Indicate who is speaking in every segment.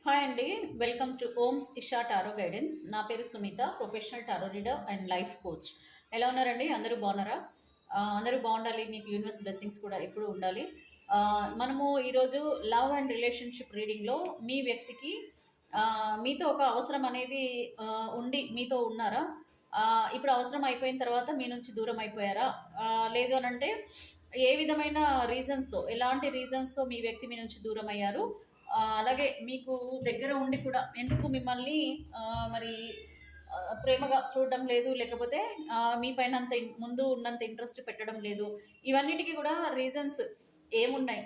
Speaker 1: Hi అండి. Welcome to Oms Isha tarot guidance. నా పేరు Sunitha, professional tarot reader and life coach. ఎలా ఉన్నారండి? అందరూ బాగున్నారా? అందరూ బాగుండాలి. మీకు యూనివర్స్ బ్లెస్సింగ్స్ కూడా ఎప్పుడూ ఉండాలి. మనము ఈరోజు లవ్ అండ్ రిలేషన్షిప్ రీడింగ్లో మీ వ్యక్తికి మీతో ఒక అవసరం అనేది ఉండి మీతో ఉన్నారా? ఇప్పుడు అవసరం అయిపోయిన తర్వాత మీ నుంచి దూరం అయిపోయారా? లేదు అనంటే ఏ విధమైన రీజన్స్‌తో, ఎలాంటి రీజన్స్‌తో మీ వ్యక్తి మీ నుంచి దూరం అయ్యారు? అలాగే మీకు దగ్గర ఉండి కూడా ఎందుకు మిమ్మల్ని మరి ప్రేమగా చూడడం లేదు, లేకపోతే మీ పైన అంత ముందు ఉన్నంత ఇంట్రెస్ట్ పెట్టడం లేదు. ఇవన్నిటికి కూడా రీజన్స్ ఏమున్నాయి?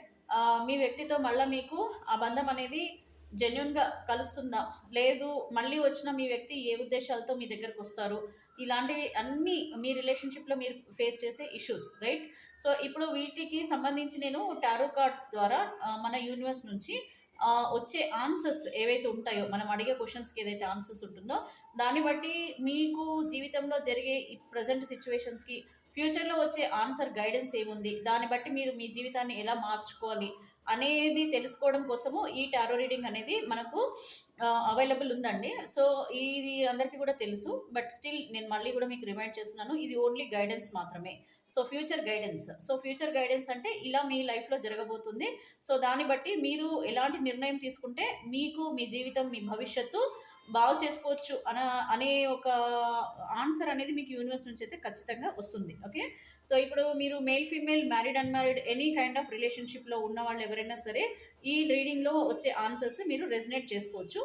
Speaker 1: మీ వ్యక్తితో మళ్ళీ మీకు ఆ బంధం అనేది జెన్యున్గా కలుస్తుందా? లేదు, మళ్ళీ వచ్చిన మీ వ్యక్తి ఏ ఉద్దేశాలతో మీ దగ్గరకు వస్తారు? ఇలాంటివి అన్నీ మీ రిలేషన్షిప్లో మీరు ఫేస్ చేసే ఇష్యూస్, రైట్? సో ఇప్పుడు వీటికి సంబంధించి నేను టారో కార్డ్స్ ద్వారా మన యూనివర్స్ నుంచి వచ్చే ఆన్సర్స్ ఏవైతే ఉంటాయో, మనం అడిగే క్వశ్చన్స్కి ఏదైతే ఆన్సర్స్ ఉంటుందో దాన్ని బట్టి మీకు జీవితంలో జరిగే ఈ ప్రజెంట్ సిచ్యువేషన్స్కి ఫ్యూచర్లో వచ్చే ఆన్సర్ గైడెన్స్ ఏముంది, దాన్ని బట్టి మీరు మీ జీవితాన్ని ఎలా మార్చుకోవాలి అనేది తెలుసుకోవడం కోసము ఈ టారో రీడింగ్ అనేది మనకు అవైలబుల్ ఉందండి. సో ఇది అందరికీ కూడా తెలుసు, బట్ స్టిల్ నేను మళ్ళీ కూడా మీకు రిమైండ్ చేస్తున్నాను, ఇది ఓన్లీ గైడెన్స్ మాత్రమే. సో ఫ్యూచర్ గైడెన్స్ అంటే ఇలా మీ లైఫ్లో జరగబోతుంది. సో దాన్ని బట్టి మీరు ఎలాంటి నిర్ణయం తీసుకుంటే మీకు మీ జీవితం, మీ భవిష్యత్తు బాగు చేసుకోవచ్చు అనే ఒక ఆన్సర్ అనేది మీకు యూనివర్స్ నుంచి అయితే ఖచ్చితంగా వస్తుంది. ఓకే, సో ఇప్పుడు మీరు male, female, married, unmarried, any kind of రిలేషన్షిప్లో ఉన్న వాళ్ళు ఎవరైనా సరే ఈ రీడింగ్లో వచ్చే ఆన్సర్స్ మీరు రెజనేట్ చేసుకోవచ్చు.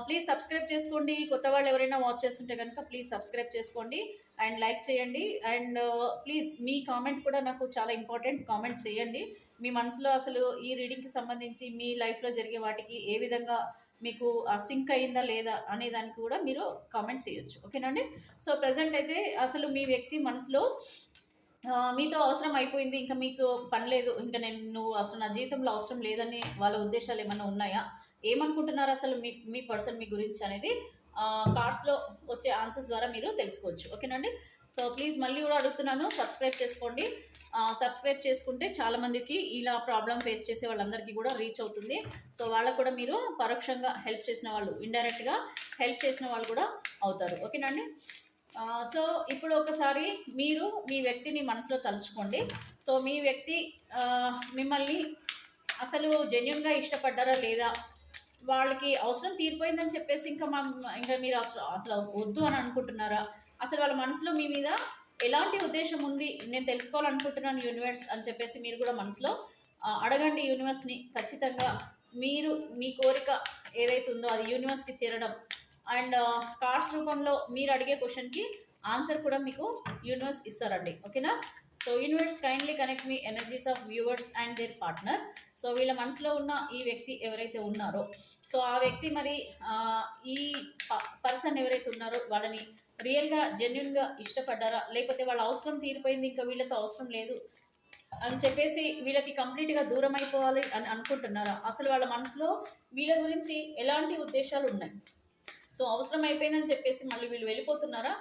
Speaker 1: ప్లీజ్ సబ్స్క్రైబ్ చేసుకోండి. కొత్త వాళ్ళు ఎవరైనా వాచ్ చేస్తుంటే కనుక ప్లీజ్ సబ్స్క్రైబ్ చేసుకోండి అండ్ లైక్ చేయండి. అండ్ ప్లీజ్ మీ కామెంట్ కూడా నాకు చాలా ఇంపార్టెంట్. కామెంట్ చేయండి. మీ మనసులో అసలు ఈ రీడింగ్కి సంబంధించి మీ లైఫ్లో జరిగే వాటికి ఏ విధంగా మీకు సింక్ అయిందా లేదా అనే దానికి కూడా మీరు కామెంట్ చేయొచ్చు. ఓకేనండి. సో ప్రజెంట్ అయితే అసలు మీ వ్యక్తి మనసులో మీతో అవసరం అయిపోయింది, ఇంకా మీకు పని లేదు, ఇంకా నువ్వు అసలు నా జీవితంలో అవసరం లేదని వాళ్ళ ఉద్దేశాలు ఏమైనా ఉన్నాయా? ఏమనుకుంటున్నారు అసలు మీ మీ పర్సన్ మీ గురించి అనేది కార్డ్స్లో వచ్చే ఆన్సర్స్ ద్వారా మీరు తెలుసుకోవచ్చు. ఓకేనండి. సో ప్లీజ్ మళ్ళీ కూడా అడుగుతున్నాను, సబ్స్క్రైబ్ చేసుకోండి. సబ్స్క్రైబ్ చేసుకుంటే చాలామందికి ఇలా ప్రాబ్లం ఫేస్ చేసే వాళ్ళందరికీ కూడా రీచ్ అవుతుంది. సో వాళ్ళకు కూడా మీరు పరోక్షంగా హెల్ప్ చేసిన వాళ్ళు, ఇండైరెక్ట్గా హెల్ప్ చేసిన వాళ్ళు కూడా అవుతారు. ఓకేనండి. సో ఇప్పుడు ఒకసారి మీరు మీ వ్యక్తిని మనసులో తలుచుకోండి. సో మీ వ్యక్తి మిమ్మల్ని అసలు జెన్యున్గా ఇష్టపడ్డారా లేదా? వాళ్ళకి అవసరం తీరిపోయిందని చెప్పేసి ఇంకా మీరు అసలు అసలు వద్దు అని అనుకుంటున్నారా? అసలు వాళ్ళ మనసులో మీ మీద ఎలాంటి ఉద్దేశం ఉంది, నేను తెలుసుకోవాలనుకుంటున్నాను యూనివర్స్ అని చెప్పేసి మీరు కూడా మనసులో అడగండి యూనివర్స్ని. ఖచ్చితంగా మీరు మీ కోరిక ఏదైతే ఉందో అది యూనివర్స్కి చేరడం అండ్ కార్డ్స్ రూపంలో మీరు అడిగే క్వశ్చన్కి ఆన్సర్ కూడా మీకు యూనివర్స్ ఇస్తారండి. ఓకేనా? సో యూనివర్స్ కైండ్లీ కనెక్ట్ మీ energies of viewers and their partner. So వీళ్ళ మనసులో ఉన్న ఈ వ్యక్తి ఎవరైతే ఉన్నారో, సో ఆ వ్యక్తి మరి ఈ పర్సన్ ఎవరైతే ఉన్నారో వాళ్ళని రియల్గా జెన్యున్గా ఇష్టపడ్డారా, లేకపోతే వాళ్ళ అవసరం తీరిపోయింది, ఇంకా వీళ్ళతో అవసరం లేదు అని చెప్పేసి వీళ్ళకి కంప్లీట్గా దూరం అయిపోవాలి అని అనుకుంటున్నారా? అసలు వాళ్ళ మనసులో వీళ్ళ గురించి ఎలాంటి ఉద్దేశాలు ఉన్నాయి? సో అవసరం అయిపోయిందని చెప్పేసి మళ్ళీ వీళ్ళు వెళ్ళిపోతున్నారా?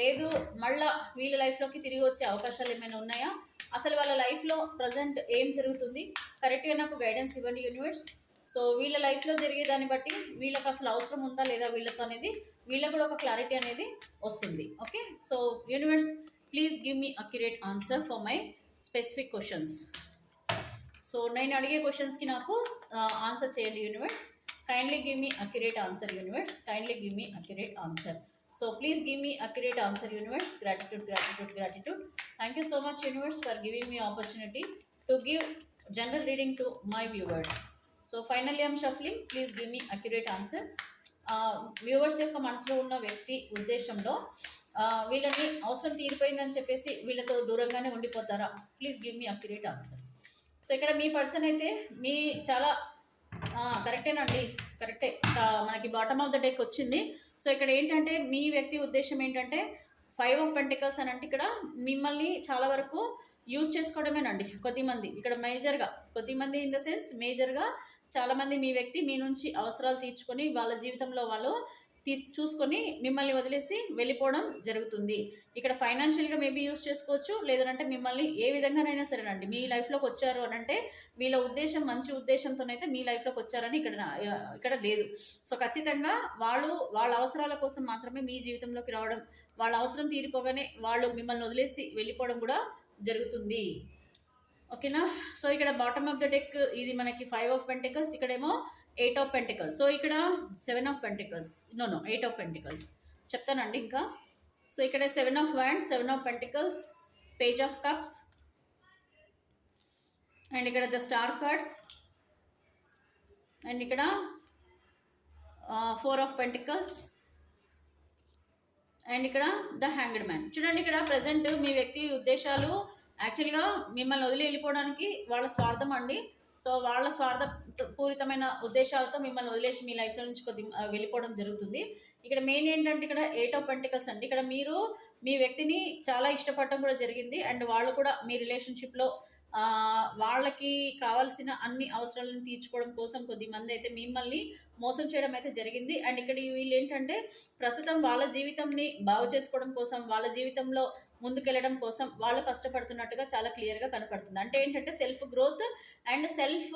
Speaker 1: లేదు, మళ్ళీ వీళ్ళ లైఫ్లోకి తిరిగి వచ్చే అవకాశాలు ఏమైనా ఉన్నాయా? అసలు వాళ్ళ లైఫ్లో ప్రజెంట్ ఏం జరుగుతుంది? కరెక్ట్గా నాకు గైడెన్స్ ఇవ్వండి యూనివర్స్. సో వీళ్ళ లైఫ్లో జరిగే దాన్ని బట్టి వీళ్ళకి అసలు అవసరం ఉందా లేదా వీళ్ళతో అనేది వీళ్ళకి కూడా ఒక క్లారిటీ అనేది వస్తుంది. Okay, so universe please give me accurate answer for my specific questions. So నేను అడిగే క్వశ్చన్స్కి నాకు ఆన్సర్ చేయండి universe. Kindly give me accurate answer universe. Kindly give me accurate answer. So please give me accurate answer universe. Gratitude, gratitude, gratitude. Thank you so much universe for giving me opportunity to give general reading to my viewers. So finally I'm shuffling. Please give me accurate answer. Viewers యొక్క మనసులో ఉన్న వ్యక్తి ఉద్దేశంలో వీళ్ళని అవసరం తీరిపోయిందని చెప్పేసి వీళ్ళతో దూరంగానే ఉండిపోతారా? Please give me accurate answer. So ఇక్కడ మీ పర్సన్ అయితే మీ చాలా కరెక్టేనండి, కరెక్టే. మనకి బాటమ్ ఆఫ్ ద డెక్ వచ్చింది. సో ఇక్కడ ఏంటంటే మీ వ్యక్తి ఉద్దేశం ఏంటంటే 5 ఆఫ్ పెంటికల్స్ అని అంటే ఇక్కడ మిమ్మల్ని చాలా వరకు యూజ్ చేసుకోవడమేనండి. కొద్దిమంది ఇక్కడ మేజర్గా, కొద్దిమంది ఇన్ ద సెన్స్ మేజర్గా చాలామంది మీ వ్యక్తి మీ నుంచి అవసరాలు తీర్చుకొని వాళ్ళ జీవితంలో వాళ్ళు చూసుకొని మిమ్మల్ని వదిలేసి వెళ్ళిపోవడం జరుగుతుంది. ఇక్కడ ఫైనాన్షియల్గా మేబీ యూస్ చేసుకోవచ్చు, లేదంటే మిమ్మల్ని ఏ విధంగానైనా సరేనండి మీ లైఫ్లోకి వచ్చారు అని అంటే వీళ్ళ ఉద్దేశం మంచి ఉద్దేశంతోనైతే మీ లైఫ్లోకి వచ్చారని ఇక్కడ లేదు. సో ఖచ్చితంగా వాళ్ళ అవసరాల కోసం మాత్రమే మీ జీవితంలోకి రావడం, వాళ్ళ అవసరం తీరిపోగానే వాళ్ళు మిమ్మల్ని వదిలేసి వెళ్ళిపోవడం కూడా జరుగుతుంది. ఓకేనా. సో ఇక్కడ బాటమ్ ఆఫ్ ద డెక్ ఇది మనకి 5 ఆఫ్ పెంటికల్స్, ఇక్కడేమో 8 ఆఫ్ పెంటికల్స్. సో ఇక్కడ 7 of pentacles, no 8 of pentacles చెప్తానండి ఇంకా. సో ఇక్కడ 7 of wands, 7 of pentacles, page of cups, and ఇక్కడ ద స్టార్ కార్డ్, అండ్ ఇక్కడ 4 ఆఫ్ పెంటికల్స్, అండ్ ఇక్కడ ద హ్యాంగ్డ్ మ్యాన్. చూడండి ఇక్కడ ప్రజెంట్ మీ వ్యక్తి ఉద్దేశాలు యాక్చువల్గా మిమ్మల్ని వదిలి వెళ్ళిపోవడానికి వాళ్ళ స్వార్థం అండి. సో వాళ్ళ స్వార్థపూరితమైన ఉద్దేశాలతో మిమ్మల్ని వదిలేసి మీ లైఫ్లో నుంచి వెళ్ళిపోవడం జరుగుతుంది. ఇక్కడ మెయిన్ ఏంటంటే ఇక్కడ 8 ఆఫ్ పెంటికల్స్ అండి. ఇక్కడ మీరు మీ వ్యక్తిని చాలా ఇష్టపడటం కూడా జరిగింది, అండ్ వాళ్ళు కూడా మీ రిలేషన్షిప్లో వాళ్ళకి కావాల్సిన అన్ని అవసరాలను తీర్చుకోవడం కోసం కొద్దిమంది అయితే మిమ్మల్ని మోసం చేయడం అయితే జరిగింది. అండ్ ఇక్కడ వీళ్ళు ఏంటంటే ప్రస్తుతం వాళ్ళ జీవితంని బాగు చేసుకోవడం కోసం, వాళ్ళ జీవితంలో ముందుకెళ్ళడం కోసం వాళ్ళు కష్టపడుతున్నట్టుగా చాలా క్లియర్గా కనపడుతుంది. అంటే ఏంటంటే self growth and self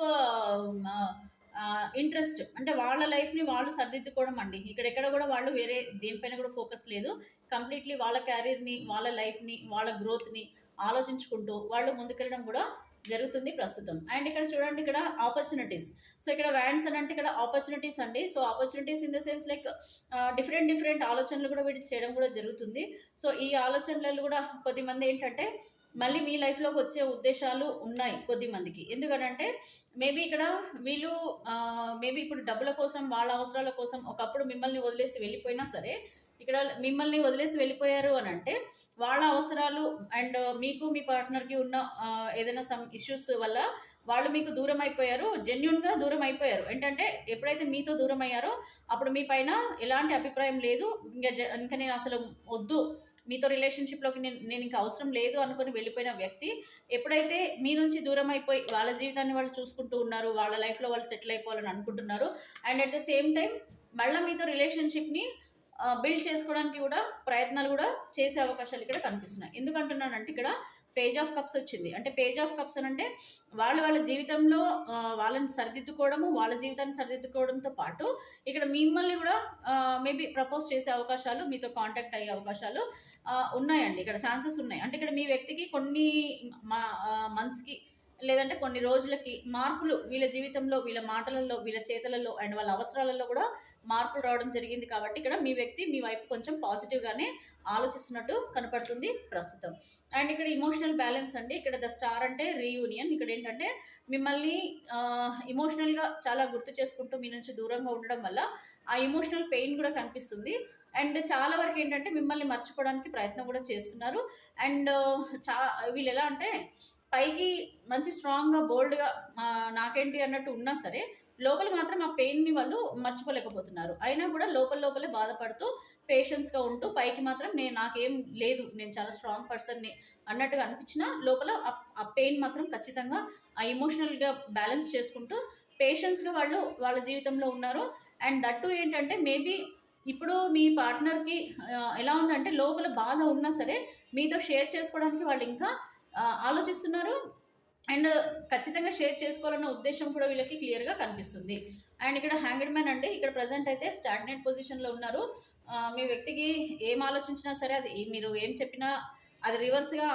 Speaker 1: interest, అంటే వాళ్ళ లైఫ్ని వాళ్ళు సర్దిద్దుకోవడం అండి. ఇక్కడెక్కడ కూడా వాళ్ళు వేరే దేనిపైన కూడా ఫోకస్ లేదు. కంప్లీట్లీ వాళ్ళ క్యారియర్ని, వాళ్ళ లైఫ్ని, వాళ్ళ గ్రోత్ని ఆలోచించుకుంటూ వాళ్ళు ముందుకెళ్ళడం కూడా జరుగుతుంది ప్రస్తుతం. అండ్ ఇక్కడ చూడండి ఇక్కడ ఆపర్చునిటీస్. సో ఇక్కడ వ్యాండ్స్ అని అంటే ఇక్కడ ఆపర్చునిటీస్ అండి. So opportunities in the sense like different ఆలోచనలు కూడా వీటి చేయడం కూడా జరుగుతుంది. సో ఈ ఆలోచనలలో కూడా కొద్దిమంది ఏంటంటే మళ్ళీ మీ లైఫ్లోకి వచ్చే ఉద్దేశాలు ఉన్నాయి కొద్దిమందికి. ఎందుకంటే మేబీ ఇక్కడ వీళ్ళు మేబీ ఇప్పుడు డబ్బుల కోసం, వాళ్ళ అవసరాల కోసం ఒకప్పుడు మిమ్మల్ని వదిలేసి వెళ్ళిపోయినా సరే, ఇక్కడ మిమ్మల్ని వదిలేసి వెళ్ళిపోయారు అని అంటే వాళ్ళ అవసరాలు అండ్ మీకు మీ పార్ట్నర్కి ఉన్న ఏదైనా సమ్ ఇష్యూస్ వల్ల వాళ్ళు మీకు దూరం అయిపోయారు, జెన్యున్గా దూరం అయిపోయారు. ఏంటంటే ఎప్పుడైతే మీతో దూరం అయ్యారో అప్పుడు మీ పైన ఎలాంటి అభిప్రాయం లేదు, ఇంకా నేను అసలు వద్దు, మీతో రిలేషన్షిప్లోకి నేను ఇంకా అవసరం లేదు అనుకుని వెళ్ళిపోయిన వ్యక్తి ఎప్పుడైతే మీ నుంచి దూరం అయిపోయి వాళ్ళ జీవితాన్ని వాళ్ళు చూసుకుంటూ ఉన్నారు, వాళ్ళ లైఫ్లో వాళ్ళు సెటిల్ అయిపోవాలని అనుకుంటున్నారు, and at the same time మళ్ళీ మీతో రిలేషన్షిప్ని బిల్డ్ చేసుకోవడానికి కూడా ప్రయత్నాలు కూడా చేసే అవకాశాలు ఇక్కడ కనిపిస్తున్నాయి. ఎందుకంటున్నానంటే ఇక్కడ పేజ్ ఆఫ్ కప్స్ వచ్చింది. అంటే పేజ్ ఆఫ్ కప్స్ అని అంటే వాళ్ళ జీవితంలో వాళ్ళని సరిదిద్దుకోవడము, వాళ్ళ జీవితాన్ని సరిదిద్దుకోవడంతో పాటు ఇక్కడ మిమ్మల్ని కూడా మేబీ ప్రపోజ్ చేసే అవకాశాలు, మీతో కాంటాక్ట్ అయ్యే అవకాశాలు ఉన్నాయండి. ఇక్కడ ఛాన్సెస్ ఉన్నాయి. అంటే ఇక్కడ మీ వ్యక్తికి కొన్ని మంత్స్కి లేదంటే కొన్ని రోజులకి మార్పులు వీళ్ళ జీవితంలో, వీళ్ళ మాటలలో, వీళ్ళ చేతలలో అండ్ వాళ్ళ అవసరాలలో కూడా మార్పులు రావడం జరిగింది. కాబట్టి ఇక్కడ మీ వ్యక్తి మీ వైపు కొంచెం పాజిటివ్గానే ఆలోచిస్తున్నట్టు కనపడుతుంది ప్రస్తుతం. అండ్ ఇక్కడ ఇమోషనల్ బ్యాలెన్స్ అండి. ఇక్కడ ద స్టార్ అంటే రీయూనియన్. ఇక్కడ ఏంటంటే మిమ్మల్ని ఇమోషనల్గా చాలా గుర్తు చేసుకుంటూ మీ నుంచి దూరంగా ఉండడం వల్ల ఆ ఇమోషనల్ పెయిన్ కూడా కనిపిస్తుంది. అండ్ చాలా వరకు ఏంటంటే మిమ్మల్ని మర్చిపోవడానికి ప్రయత్నం కూడా చేస్తున్నారు. అండ్ వీళ్ళు ఎలా అంటే పైకి మంచి స్ట్రాంగ్గా, బోల్డ్గా నాకేంటి అన్నట్టు ఉన్నా సరే లోపల మాత్రం ఆ పెయిన్ని వాళ్ళు మర్చిపోలేకపోతున్నారు. అయినా కూడా లోపలే బాధపడుతూ పేషెన్స్గా ఉంటూ పైకి మాత్రం నాకేం లేదు, నేను చాలా స్ట్రాంగ్ పర్సన్ని అన్నట్టుగా అనిపించినా లోపల ఆ పెయిన్ మాత్రం ఖచ్చితంగా ఆ ఇమోషనల్గా బ్యాలెన్స్ చేసుకుంటూ పేషెన్స్గా వాళ్ళు వాళ్ళ జీవితంలో ఉన్నారు. అండ్ దట్టు ఏంటంటే మేబీ ఇప్పుడు మీ పార్ట్నర్కి ఎలా ఉందంటే లోపల బాధ ఉన్నా సరే మీతో షేర్ చేసుకోవడానికి వాళ్ళు ఇంకా ఆలోచిస్తున్నారు. అండ్ ఖచ్చితంగా షేర్ చేసుకోవాలన్న ఉద్దేశం కూడా వీళ్ళకి క్లియర్గా కనిపిస్తుంది. అండ్ ఇక్కడ హ్యాంగ్డ్ మ్యాన్ అండి. ఇక్కడ ప్రజెంట్ అయితే స్టాగ్నేట్ పొజిషన్లో ఉన్నారు. మీ వ్యక్తికి ఏం ఆలోచించినా సరే అది మీరు ఏం చెప్పినా అది రివర్స్గా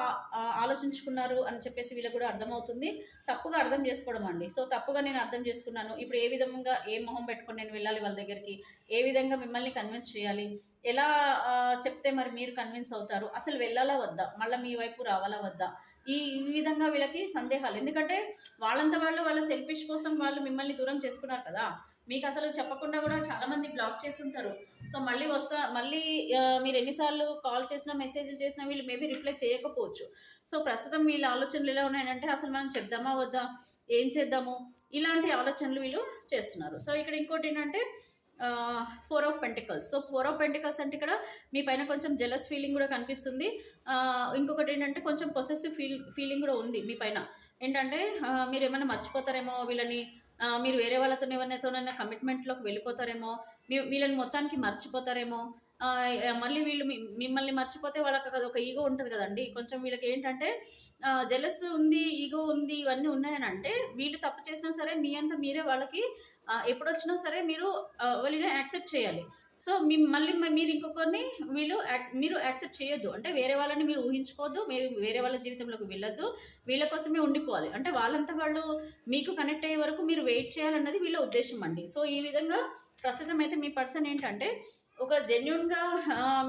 Speaker 1: ఆలోచించుకున్నారు అని చెప్పేసి వీళ్ళకి కూడా అర్థమవుతుంది. తప్పుగా అర్థం చేసుకోవడం అండి. సో తప్పుగా నేను అర్థం చేసుకున్నాను, ఇప్పుడు ఏ విధంగా ఏ మొహం పెట్టుకొని నేను వెళ్ళాలి వాళ్ళ దగ్గరికి, ఏ విధంగా మిమ్మల్ని కన్విన్స్ చేయాలి, ఎలా చెప్తే మరి మీరు కన్విన్స్ అవుతారు, అసలు వెళ్ళాలా వద్దా, మళ్ళీ మీ వైపు రావాలా వద్దా, ఈ విధంగా వీళ్ళకి సందేహాలు. ఎందుకంటే వాళ్ళంతా వాళ్ళ సెల్ఫిష్ కోసం వాళ్ళు మిమ్మల్ని దూరం చేసుకున్నారు కదా, మీకు అసలు చెప్పకుండా కూడా చాలామంది బ్లాక్ చేసి ఉంటారు. సో మళ్ళీ మీరు ఎన్నిసార్లు కాల్ చేసినా మెసేజ్లు చేసినా వీళ్ళు మేబీ రిప్లై చేయకపోవచ్చు. సో ప్రస్తుతం వీళ్ళ ఆలోచనలు ఎలా ఉన్నాయంటే అసలు మనం చెప్దామా వద్దా, ఏం చేద్దాము, ఇలాంటి ఆలోచనలు వీళ్ళు చేస్తున్నారు. సో ఇక్కడ ఇంకోటి ఏంటంటే 4 of pentacles. So 4 of pentacles అంటే ఇక్కడ మీ పైన కొంచెం జెలస్ ఫీలింగ్ కూడా కనిపిస్తుంది. ఇంకొకటి ఏంటంటే కొంచెం పొసెసివ్ ఫీలింగ్ కూడా ఉంది మీ పైన. ఏంటంటే మీరు ఏమైనా మర్చిపోతారేమో వీళ్ళని, మీరు వేరే వాళ్ళతో ఎవరితోనైనా కమిట్మెంట్లోకి వెళ్ళిపోతారేమో, వీళ్ళని మొత్తానికి మర్చిపోతారేమో. మళ్ళీ వీళ్ళు మిమ్మల్ని మర్చిపోతే వాళ్ళకి అదొక ఈగో ఉంటుంది కదండి. కొంచెం వీళ్ళకి ఏంటంటే జెలస్ ఉంది, ఈగో ఉంది, ఇవన్నీ ఉన్నాయని అంటే వీళ్ళు తప్పు చేసినా సరే మీ అంతా మీరే వాళ్ళకి ఎప్పుడొచ్చినా సరే మీరు వాళ్ళని యాక్సెప్ట్ చేయాలి. సో మళ్ళీ మీరు ఇంకొకరిని మీరు యాక్సెప్ట్ చేయొద్దు. అంటే వేరే వాళ్ళని మీరు ఊహించుకోవద్దు, మీరు వేరే వాళ్ళ జీవితంలోకి వెళ్ళొద్దు. వీళ్ళ కోసమే ఉండిపోవాలి. అంటే వాళ్ళంతా వాళ్ళు మీకు కనెక్ట్ అయ్యే వరకు మీరు వెయిట్ చేయాలన్నది వీళ్ళ ఉద్దేశం అండి. సో ఈ విధంగా ప్రస్తుతం అయితే మీ పర్సన్ ఏంటంటే ఒక జెన్యున్గా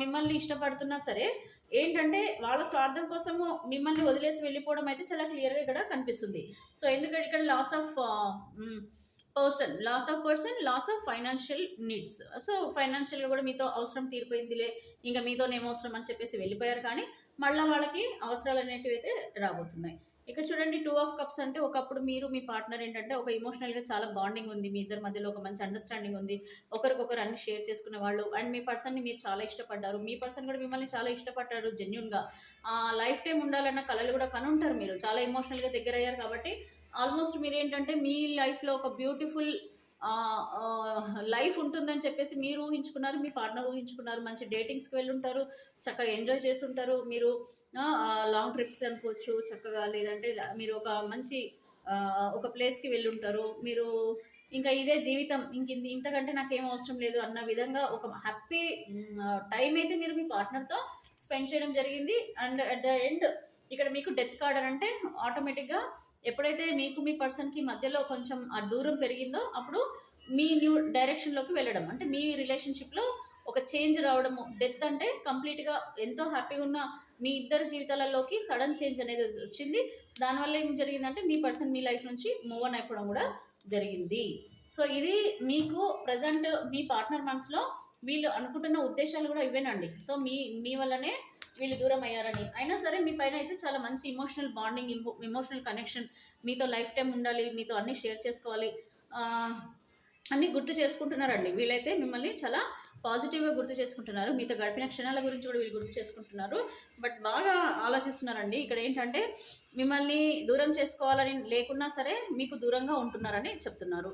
Speaker 1: మిమ్మల్ని ఇష్టపడుతున్నా సరే ఏంటంటే వాళ్ళ స్వార్థం కోసము మిమ్మల్ని వదిలేసి వెళ్ళిపోవడం అయితే చాలా క్లియర్గా ఇక్కడ కనిపిస్తుంది. సో ఎందుకంటే ఇక్కడ loss of person, loss of financial needs. So ఫైనాన్షియల్గా కూడా మీతో అవసరం తీరిపోయిందిలే, ఇంకా మీతోనేం అవసరం అని చెప్పేసి వెళ్ళిపోయారు. కానీ మళ్ళీ వాళ్ళకి అవసరాలు అనేటివి అయితే రాబోతున్నాయి. ఇక్కడ చూడండి 2 ఆఫ్ కప్స్ అంటే ఒకప్పుడు మీరు మీ పార్ట్నర్ ఏంటంటే ఒక ఎమోషనల్గా చాలా బాండింగ్ ఉంది, మీ ఇద్దరి మధ్యలో ఒక మంచి అండర్స్టాండింగ్ ఉంది, ఒకరికొకరు అన్ని షేర్ చేసుకునే వాళ్ళు. అండ్ మీ పర్సన్ని మీరు చాలా ఇష్టపడ్డారు, మీ పర్సన్ కూడా మిమ్మల్ని చాలా ఇష్టపడ్డారు జెన్యున్గా. లైఫ్ టైం ఉండాలన్న కళలు కూడా కనుంటారు. మీరు చాలా ఎమోషనల్గా దగ్గర అయ్యారు కాబట్టి ఆల్మోస్ట్ మీరు ఏంటంటే మీ లైఫ్లో ఒక బ్యూటిఫుల్ లైఫ్ ఉంటుందని చెప్పేసి మీరు ఊహించుకున్నారు, మీ పార్ట్నర్ ఊహించుకున్నారు. మంచి డేటింగ్స్కి వెళ్ళి ఉంటారు, చక్కగా ఎంజాయ్ చేసి ఉంటారు. మీరు లాంగ్ ట్రిప్స్ అనుకోవచ్చు చక్కగా, లేదంటే మీరు ఒక మంచి ఒక ప్లేస్కి వెళ్ళి ఉంటారు. మీరు ఇంకా ఇదే జీవితం, ఇంతకంటే నాకేం అవసరం లేదు అన్న విధంగా ఒక హ్యాపీ టైం అయితే మీరు మీ పార్ట్నర్తో స్పెండ్ చేయడం జరిగింది. అండ్ అట్ ద ఎండ్ ఇక్కడ మీకు డెత్ కార్డ్ అని అంటే ఆటోమేటిక్గా ఎప్పుడైతే మీకు మీ పర్సన్కి మధ్యలో కొంచెం ఆ దూరం పెరిగిందో అప్పుడు మీ న్యూ డైరెక్షన్లోకి వెళ్ళడం, అంటే మీ రిలేషన్షిప్లో ఒక చేంజ్ రావడము. డెత్ అంటే కంప్లీట్గా ఎంతో హ్యాపీగా ఉన్న మీ ఇద్దరు జీవితాలలోకి సడన్ చేంజ్ అనేది వచ్చింది. దానివల్ల ఏం జరిగిందంటే మీ పర్సన్ మీ లైఫ్ నుంచి మూవ్ ఆన్ అయిపోవడం కూడా జరిగింది. సో ఇది మీకు ప్రజెంట్ మీ పార్ట్నర్ మనసులో వీళ్ళు అనుకుంటున్న ఉద్దేశాలు కూడా ఇవేనండి. సో మీ వల్లనే వీళ్ళు దూరం అయ్యారని. అయినా సరే మీ పైన అయితే చాలా మంచి ఇమోషనల్ బాండింగ్, ఇమోషనల్ కనెక్షన్, మీతో లైఫ్ టైం ఉండాలి, మీతో అన్నీ షేర్ చేసుకోవాలి, అన్నీ గుర్తు చేసుకుంటున్నారండి. వీళ్ళైతే మిమ్మల్ని చాలా పాజిటివ్గా గుర్తు చేసుకుంటున్నారు, మీతో గడిపిన క్షణాల గురించి కూడా వీళ్ళు గుర్తు చేసుకుంటున్నారు. బట్ బాగా ఆలోచిస్తున్నారండి. ఇక్కడ ఏంటంటే మిమ్మల్ని దూరం చేసుకోవాలని లేకున్నా సరే మీకు దూరంగా ఉంటున్నారని చెప్తున్నారు.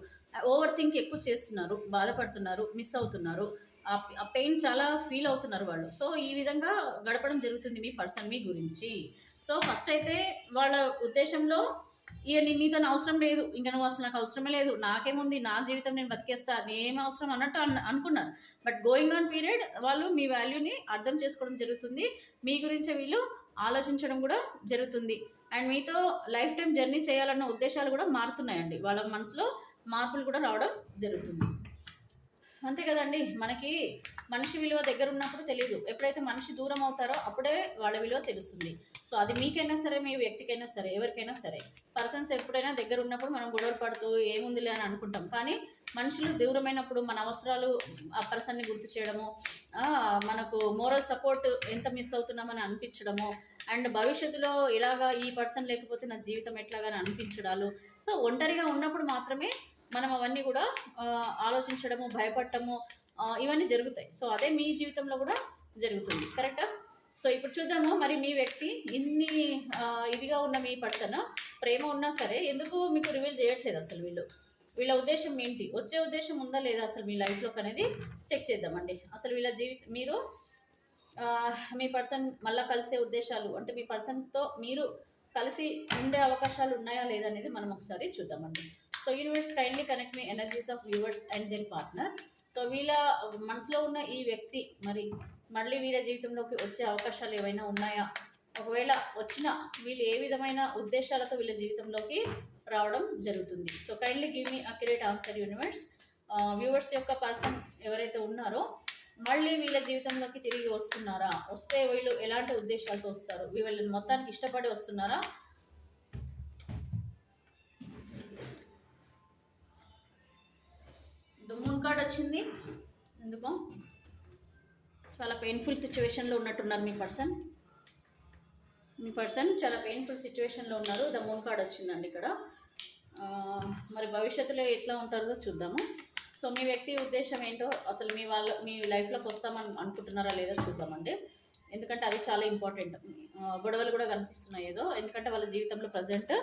Speaker 1: ఓవర్ థింక్ ఎక్కువ చేస్తున్నారు, బాధపడుతున్నారు, మిస్ అవుతున్నారు, ఆ పెయిన్ చాలా ఫీల్ అవుతున్నారు వాళ్ళు. సో ఈ విధంగా గడపడం జరుగుతుంది మీ పర్సన్ మీ గురించి. సో ఫస్ట్ అయితే వాళ్ళ ఉద్దేశంలో ఇక నీతో అవసరం లేదు, ఇంకా నువ్వు అసలు నాకు అవసరమే లేదు, నాకేముంది, నా జీవితం నేను బతికేస్తా, నేనేం అవసరం అన్నట్టు అనుకున్నారు. బట్ గోయింగ్ ఆన్ పీరియడ్ వాళ్ళు మీ వాల్యూని అర్థం చేసుకోవడం జరుగుతుంది, మీ గురించే వీళ్ళు ఆలోచించడం కూడా జరుగుతుంది. అండ్ మీతో లైఫ్ టైం జర్నీ చేయాలన్న ఉద్దేశాలు కూడా మారుతున్నాయండి. వాళ్ళ మనసులో మార్పులు కూడా రావడం జరుగుతుంది. అంతే కదండి, మనకి మనిషి విలువ దగ్గర ఉన్నప్పుడు తెలియదు, ఎప్పుడైతే మనిషి దూరం అవుతారో అప్పుడే వాళ్ళ విలువ తెలుస్తుంది. సో అది మీకైనా సరే, మీ వ్యక్తికైనా సరే, ఎవరికైనా సరే, పర్సన్స్ ఎప్పుడైనా దగ్గర ఉన్నప్పుడు మనం గొడవలు పడుతూ ఏముందిలే అని అనుకుంటాం. కానీ మనుషులు దూరమైనప్పుడు మన అవసరాలు ఆ పర్సన్ని గుర్తు చేయడము, మనకు మోరల్ సపోర్ట్ ఎంత మిస్ అవుతున్నామని అనిపించడము, అండ్ భవిష్యత్తులో ఇలాగా ఈ పర్సన్ లేకపోతే నా జీవితం ఎట్లాగాని అనిపించడాలు. సో ఒంటరిగా ఉన్నప్పుడు మాత్రమే మనం అవన్నీ కూడా ఆలోచించడము, భయపడటము, ఇవన్నీ జరుగుతాయి. సో అదే మీ జీవితంలో కూడా జరుగుతుంది. కరెక్టా? సో ఇప్పుడు చూద్దాము, మరి మీ వ్యక్తి ఇన్ని ఇదిగా ఉన్న మీ పర్సన్ ప్రేమ ఉన్నా సరే ఎందుకు మీకు రివీల్ చేయట్లేదు? అసలు వీళ్ళ ఉద్దేశం ఏంటి? వచ్చే ఉద్దేశం ఉందా లేదా అసలు మీ లైఫ్లోకి అనేది చెక్ చేద్దామండి. అసలు వీళ్ళ మీరు మీ పర్సన్ మళ్ళీ కలిసే ఉద్దేశాలు, అంటే మీ పర్సన్తో మీరు కలిసి ఉండే అవకాశాలు ఉన్నాయా లేదా అనేది మనం ఒకసారి చూద్దామండి. సో యూనివర్స్ కైండ్లీ కనెక్ట్ మీ energies of viewers and then partner. So వీళ్ళ మనసులో ఉన్న ఈ వ్యక్తి మరి మళ్ళీ వీళ్ళ జీవితంలోకి వచ్చే అవకాశాలు ఏవైనా ఉన్నాయా? ఒకవేళ వచ్చినా వీళ్ళు ఏ విధమైన ఉద్దేశాలతో వీళ్ళ జీవితంలోకి రావడం జరుగుతుంది? So kindly give me accurate answer universe. Viewers యొక్క పర్సన్ ఎవరైతే ఉన్నారో మళ్ళీ వీళ్ళ జీవితంలోకి తిరిగి వస్తున్నారా? వస్తే వీళ్ళు ఎలాంటి ఉద్దేశాలతో వస్తారు? వీళ్ళని మొత్తానికి ఇష్టపడి వస్తున్నారా? మూన్ కార్డ్ వచ్చింది. ఎందుకో చాలా పెయిన్ఫుల్ సిచ్యువేషన్లో ఉన్నట్టున్నారు మీ పర్సన్ చాలా పెయిన్ఫుల్ సిచ్యువేషన్లో ఉన్నారు. ద మూన్ కార్డ్ వచ్చిందండి ఇక్కడ. మరి భవిష్యత్తులో ఎట్లా ఉంటారో చూద్దాము. సో మీ వ్యక్తి ఉద్దేశం ఏంటో, అసలు మీ లైఫ్లోకి వస్తామని అనుకుంటున్నారా లేదా చూద్దామండి. ఎందుకంటే అది చాలా ఇంపార్టెంట్. గొడవలు కూడా కనిపిస్తున్నాయి ఏదో, ఎందుకంటే వాళ్ళ జీవితంలో ప్రజెంట్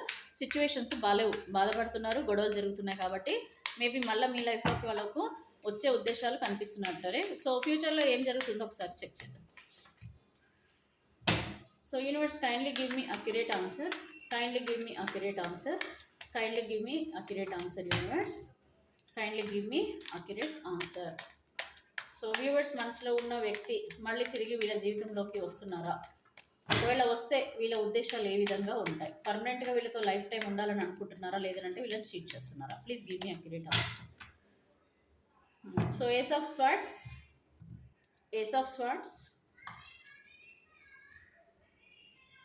Speaker 1: సిచ్యువేషన్స్ బాలేవు, బాధపడుతున్నారు, గొడవలు జరుగుతున్నాయి కాబట్టి మేబీ మళ్ళీ మీ లైఫ్లోకి వాళ్ళకు వచ్చే ఉద్దేశాలు కనిపిస్తున్నట్లే. సో ఫ్యూచర్లో ఏం జరుగుతుందో ఒకసారి చెక్ చేద్దాం. So universe kindly give me accurate answer, kindly give me accurate answer, kindly give me accurate answer universe, kindly give me accurate answer. So viewers, మనసులో ఉన్న వ్యక్తి మళ్ళీ తిరిగి వీళ్ళ జీవితంలోకి వస్తున్నారా? ఒకవేళ వస్తే వీళ్ళ ఉద్దేశాలు ఏ విధంగా ఉంటాయి? పర్మనెంట్గా వీళ్ళతో లైఫ్ టైం ఉండాలని అనుకుంటున్నారా, లేదంటే వీళ్ళని చీట్ చేస్తున్నారా? Please give me accurate answer. So ace of swords, ace of swords.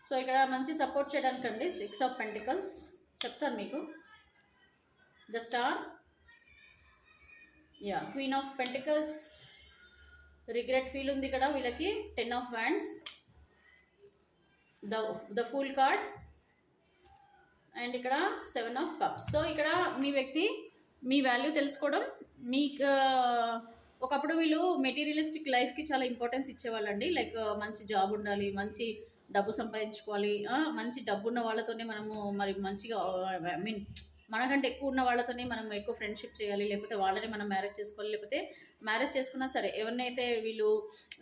Speaker 1: So ఇక్కడ మంచి సపోర్ట్ చేయడానికండి 6 ఆఫ్ పెంటికల్స్ చెప్తాను మీకు. The star, yeah, queen of pentacles, regret feel ఉంది ఇక్కడ వీళ్ళకి, 10 of wands, the fool card, and ఇక్కడ 7 ఆఫ్ కప్స్. సో ఇక్కడ మీ వ్యక్తి మీ వాల్యూ తెలుసుకోవడం, మీకు ఒకప్పుడు వీళ్ళు మెటీరియలిస్టిక్ లైఫ్కి చాలా ఇంపార్టెన్స్ ఇచ్చేవాళ్ళండి. లైక్ మంచి జాబ్ ఉండాలి, మంచి డబ్బు సంపాదించుకోవాలి, మంచి డబ్బు ఉన్న వాళ్ళతోనే మనము మరి మంచిగా ఐ మీన్ మనకంటే ఎక్కువ ఉన్న వాళ్ళతోనే మనం ఎక్కువ ఫ్రెండ్షిప్ చేయాలి, లేకపోతే వాళ్ళని మనం మ్యారేజ్ చేసుకోవాలి, లేకపోతే మ్యారేజ్ చేసుకున్నా సరే ఎవరినైతే వీళ్ళు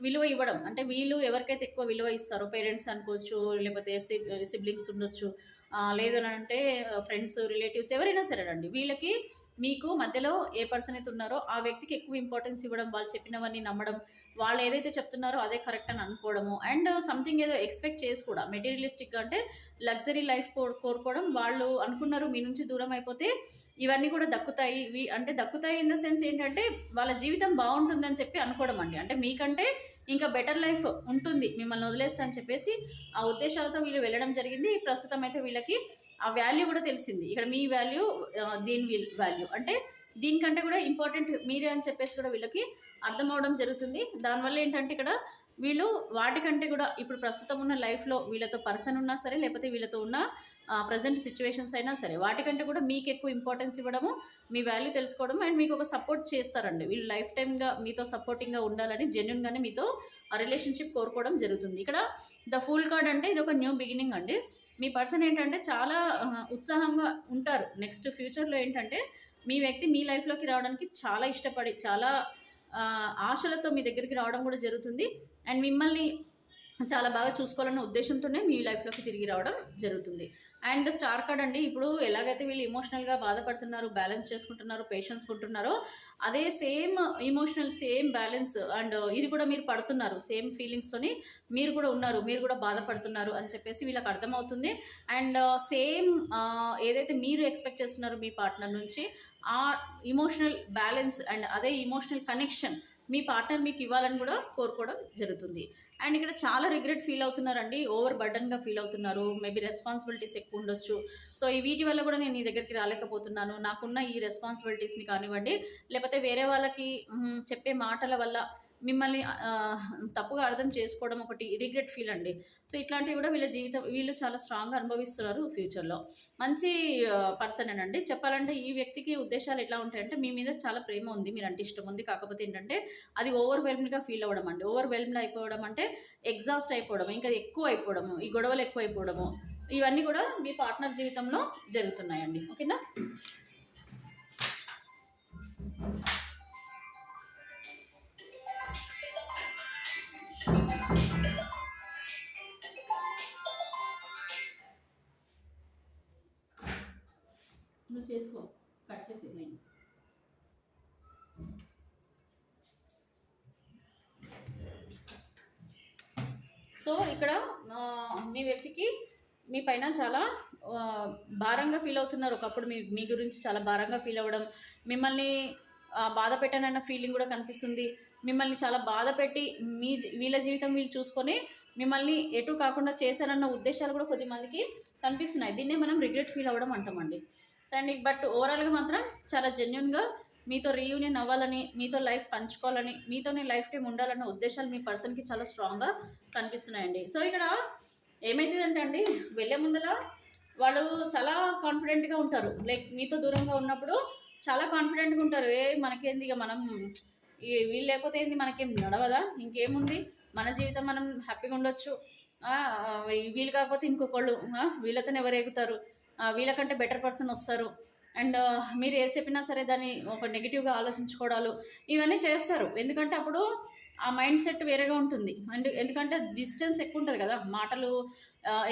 Speaker 1: విలువ ఇవ్వడం, అంటే వీళ్ళు ఎవరికైతే ఎక్కువ విలువ ఇస్తారో, పేరెంట్స్ అనుకోవచ్చు, లేకపోతే సిబ్లింగ్స్ ఉండొచ్చు, లేదని అంటే ఫ్రెండ్స్, రిలేటివ్స్ ఎవరైనా సరేనండి, వీళ్ళకి మీకు మధ్యలో ఏ పర్సన్ అయితే ఉన్నారో ఆ వ్యక్తికి ఎక్కువ ఇంపార్టెన్స్ ఇవ్వడం, వాళ్ళు చెప్పినవన్నీ నమ్మడం, వాళ్ళు ఏదైతే చెప్తున్నారో అదే కరెక్ట్ అని అనుకోవడము, అండ్ సంథింగ్ ఏదో ఎక్స్పెక్ట్ చేసి కూడా మెటీరియలిస్టిక్గా అంటే లగ్జరీ లైఫ్ కోరుకోవడం, వాళ్ళు అనుకున్నారు మీ నుంచి దూరం అయిపోతే ఇవన్నీ కూడా దక్కుతాయి, అంటే దక్కుతాయి ఇన్ ద సెన్స్ ఏంటంటే వాళ్ళ జీవితం బాగుంటుందని చెప్పి అనుకోవడం అండి. అంటే మీకంటే ఇంకా బెటర్ లైఫ్ ఉంటుంది మిమ్మల్ని వదిలేస్తా అని చెప్పేసి ఆ ఉద్దేశాలతో వీళ్ళు వెళ్ళడం జరిగింది. ప్రస్తుతం అయితే వీళ్ళకి ఆ వాల్యూ కూడా తెలిసింది. ఇక్కడ మీ వాల్యూ, దీని వాల్యూ అంటే దీనికంటే కూడా ఇంపార్టెంట్ మీరే అని చెప్పేసి కూడా వీళ్ళకి అర్థం అవడం జరుగుతుంది. దానివల్ల ఏంటంటే ఇక్కడ వీళ్ళు వాటికంటే కూడా ఇప్పుడు ప్రస్తుతం ఉన్న లైఫ్లో వీళ్ళతో పర్సన్ ఉన్నా సరే, లేకపోతే వీళ్ళతో ఉన్న ప్రజెంట్ సిచ్యువేషన్స్ అయినా సరే, వాటికంటే కూడా మీకు ఎక్కువ ఇంపార్టెన్స్ ఇవ్వడము, మీ వాల్యూ తెలుసుకోవడం, అండ్ మీకు ఒక సపోర్ట్ చేస్తారండి. వీళ్ళు లైఫ్ టైమ్గా మీతో సపోర్టింగ్గా ఉండాలని జెన్యున్గానే మీతో ఆ రిలేషన్షిప్ కోరుకోవడం జరుగుతుంది. ఇక్కడ ద ఫుల్ కార్డ్ అంటే ఇది ఒక న్యూ బిగినింగ్ అండి. మీ పర్సన్ ఏంటంటే చాలా ఉత్సాహంగా ఉంటారు. నెక్స్ట్ ఫ్యూచర్లో ఏంటంటే మీ వ్యక్తి మీ లైఫ్లోకి రావడానికి చాలా ఇష్టపడి, చాలా ఆశలతో మీ దగ్గరికి రావడం కూడా జరుగుతుంది. అండ్ మిమ్మల్ని చాలా బాగా చూసుకోవాలన్న ఉద్దేశంతోనే మీ లైఫ్లోకి తిరిగి రావడం జరుగుతుంది. అండ్ ద స్టార్ కార్డ్ అండి, ఇప్పుడు ఎలాగైతే వీళ్ళు ఎమోషనల్గా బాధపడుతున్నారు, బ్యాలెన్స్ చేసుకుంటున్నారు, పేషెన్స్ కొంటున్నారో, అదే same emotional, same balance and ఇది కూడా మీరు పడుతున్నారు, సేమ్ ఫీలింగ్స్తోని మీరు కూడా ఉన్నారు, మీరు కూడా బాధపడుతున్నారు అని చెప్పేసి వీళ్ళకి అర్థమవుతుంది. అండ్ సేమ్ ఏదైతే మీరు ఎక్స్పెక్ట్ చేస్తున్నారో మీ పార్ట్నర్ నుంచి, ఆ ఇమోషనల్ బ్యాలెన్స్ అండ్ అదే ఇమోషనల్ కనెక్షన్ మీ పార్ట్నర్ మీకు ఇవ్వాలని కూడా కోరుకోవడం జరుగుతుంది. అండ్ ఇక్కడ చాలా రిగ్రెట్ ఫీల్ అవుతున్నారండి, ఓవర్ బర్డన్గా ఫీల్ అవుతున్నారు, మేబీ రెస్పాన్సిబిలిటీస్ ఎక్కువ ఉండొచ్చు. సో ఈ వీటి వల్ల కూడా నేను నీ దగ్గరికి రాలేకపోతున్నాను, నాకున్న ఈ రెస్పాన్సిబిలిటీస్ని కానివ్వండి, లేకపోతే వేరే వాళ్ళకి చెప్పే మాటల వల్ల మిమ్మల్ని తప్పుగా అర్థం చేసుకోవడం ఒకటి రిగ్రెట్ ఫీల్ అండి. సో ఇట్లాంటివి కూడా వీళ్ళ జీవితం వీళ్ళు చాలా స్ట్రాంగ్గా అనుభవిస్తున్నారు ఫ్యూచర్లో. మంచి పర్సన్ అండి. చెప్పాలంటే ఈ వ్యక్తికి ఉద్దేశాలు ఎట్లా ఉంటాయంటే మీ మీద చాలా ప్రేమ ఉంది, మీరంటే ఇష్టం ఉంది, కాకపోతే ఏంటంటే అది ఓవర్వెల్మ్డ్గా ఫీల్ అవ్వడం అండి. ఓవర్వెల్మ్డ్ అయిపోవడం అంటే ఎగ్జాస్ట్ అయిపోవడం, ఇంకా ఎక్కువ అయిపోవడము, ఈ గొడవలు ఎక్కువ అయిపోవడము, ఇవన్నీ కూడా మీ పార్ట్నర్ జీవితంలో జరుగుతున్నాయండి. ఓకేనా? నువ్వు చేసుకో, కట్ చేసి నేను. సో ఇక్కడ మీ వ్యక్తికి మీ పైన చాలా భారంగా ఫీల్ అవుతున్నారు. ఒకప్పుడు మీ గురించి చాలా భారంగా ఫీల్ అవ్వడం, మిమ్మల్ని బాధ పెట్టానన్న ఫీలింగ్ కూడా కనిపిస్తుంది. మిమ్మల్ని చాలా బాధ పెట్టి వీళ్ళ జీవితం వీళ్ళు చూసుకొని మిమ్మల్ని ఎటు కాకుండా చేశారన్న ఉద్దేశాలు కూడా కొద్దిమందికి కనిపిస్తున్నాయి. దీన్నే మనం రిగ్రెట్ ఫీల్ అవ్వడం అంటామండి. సో అండ్ బట్ ఓవరాల్గా మాత్రం చాలా జెన్యున్గా మీతో రీయూనియన్ అవ్వాలని, మీతో లైఫ్ పంచుకోవాలని, మీతోనే లైఫ్ టైం ఉండాలన్న ఉద్దేశాలు మీ పర్సన్కి చాలా స్ట్రాంగ్గా కనిపిస్తున్నాయండి. సో ఇక్కడ ఏమవుతుందంటే అండి, వెళ్ళే ముందర వాళ్ళు చాలా కాన్ఫిడెంట్గా ఉంటారు. లైక్ మీతో దూరంగా ఉన్నప్పుడు చాలా కాన్ఫిడెంట్గా ఉంటారు. మనకేంది, ఇక మనం వీళ్ళు లేకపోతే ఏంది, మనకేం నడవదా, ఇంకేముంది, మన జీవితం మనం హ్యాపీగా ఉండొచ్చు. వీళ్ళు కాకపోతే ఇంకొకళ్ళు, వీళ్ళతోనే ఎవరు ఎగుతారు, వీళ్ళకంటే బెటర్ పర్సన్ వస్తారు. అండ్ మీరు ఏది చెప్పినా సరే దాన్ని ఒక నెగిటివ్గా ఆలోచించుకోవడాలు ఇవన్నీ చేస్తారు. ఎందుకంటే అప్పుడు ఆ మైండ్ సెట్ వేరేగా ఉంటుంది. అండ్ ఎందుకంటే డిస్టెన్స్ ఎక్కువ ఉంటుంది కదా, మాటలు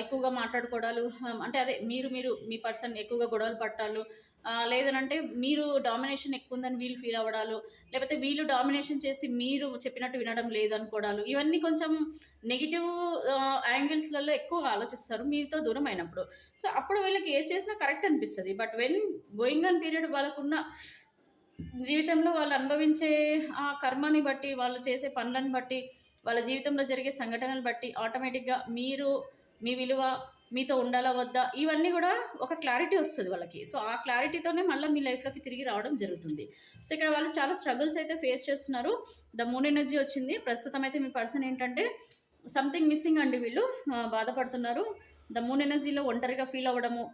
Speaker 1: ఎక్కువగా మాట్లాడుకోవడాలు, అంటే అదే మీరు మీరు మీ పర్సన్ ఎక్కువగా గొడవలు పట్టాలు, లేదనంటే మీరు డామినేషన్ ఎక్కువ ఉందని వీళ్ళు ఫీల్ అవ్వడాలు, లేకపోతే వీళ్ళు డామినేషన్ చేసి మీరు చెప్పినట్టు వినడం లేదనుకోవడాలు, ఇవన్నీ కొంచెం నెగిటివ్ యాంగిల్స్లలో ఎక్కువగా ఆలోచిస్తారు మీతో దూరం అయినప్పుడు. సో అప్పుడు వీళ్ళకి ఏది చేసినా కరెక్ట్ అనిపిస్తుంది. But when going on period వాళ్ళకున్న జీవితంలో వాళ్ళు అనుభవించే ఆ కర్మని బట్టి, వాళ్ళు చేసే పనులను బట్టి, వాళ్ళ జీవితంలో జరిగే సంఘటనలు బట్టి ఆటోమేటిక్గా మీరు మీ విలువ మీతో ఉండాలా వద్దా ఇవన్నీ కూడా ఒక క్లారిటీ వస్తుంది వాళ్ళకి. సో ఆ క్లారిటీతోనే మళ్ళీ మీ లైఫ్లోకి తిరిగి రావడం జరుగుతుంది. సో ఇక్కడ వాళ్ళు చాలా స్ట్రగుల్స్ అయితే ఫేస్ చేస్తున్నారు. ద మూన్ ఎనర్జీ వచ్చింది. ప్రస్తుతం అయితే మీ పర్సన్ ఏంటంటే సంథింగ్ మిస్సింగ్ అండి. వీళ్ళు బాధపడుతున్నారు. ద మూన్ ఎనర్జీలో ఒంటరిగా ఫీల్ అవ్వడము,